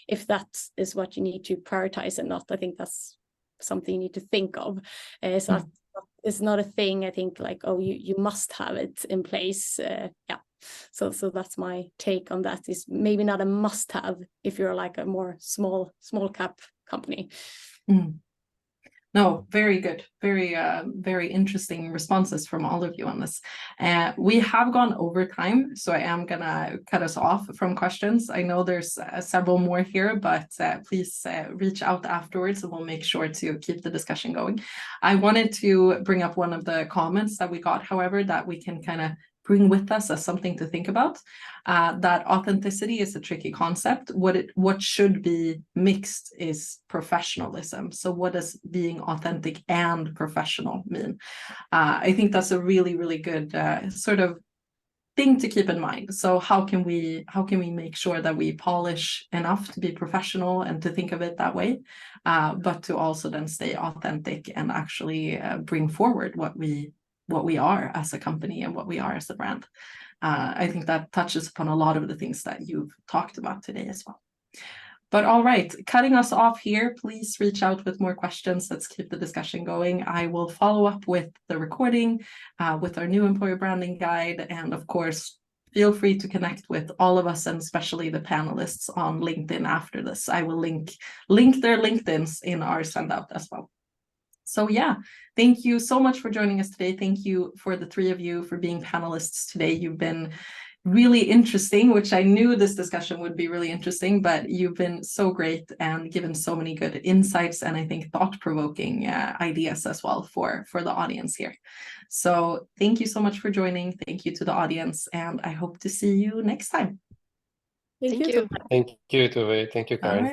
[SPEAKER 4] If that is what you need to prioritize and not, I think that's something you need to think of. It's not a thing, I think, like, oh, you must have it in place. So that's my take on that. Is maybe not a must have if you're like a more small cap company.
[SPEAKER 1] No, very good. Very interesting responses from all of you on this. We have gone over time, so I am gonna cut us off from questions. I know there's several more here, but please reach out afterwards and we'll make sure to keep the discussion going. I wanted to bring up one of the comments that we got, however, that we can kind of bring with us as something to think about. That authenticity is a tricky concept. What should be mixed is professionalism. So what does being authentic and professional mean? I think that's a really, really good sort of thing to keep in mind. So how can we make sure that we polish enough to be professional and to think of it that way, but to also then stay authentic and actually bring forward what we are as a company and what we are as a brand. I think that touches upon a lot of the things that you've talked about today as well. But all right, cutting us off here, please reach out with more questions. Let's keep the discussion going. I will follow up with the recording, with our new employer branding guide. And of course, feel free to connect with all of us and especially the panelists on LinkedIn after this. I will link their LinkedIns in our send out as well. So yeah, thank you so much for joining us today. Thank you for the three of you for being panelists today. You've been really interesting, which I knew this discussion would be really interesting, but you've been so great and given so many good insights and I think thought-provoking ideas as well for the audience here. So thank you so much for joining. Thank you to the audience, and I hope to see you next time.
[SPEAKER 2] Thank you.
[SPEAKER 3] Thank you, Tove. Thank you, Karin.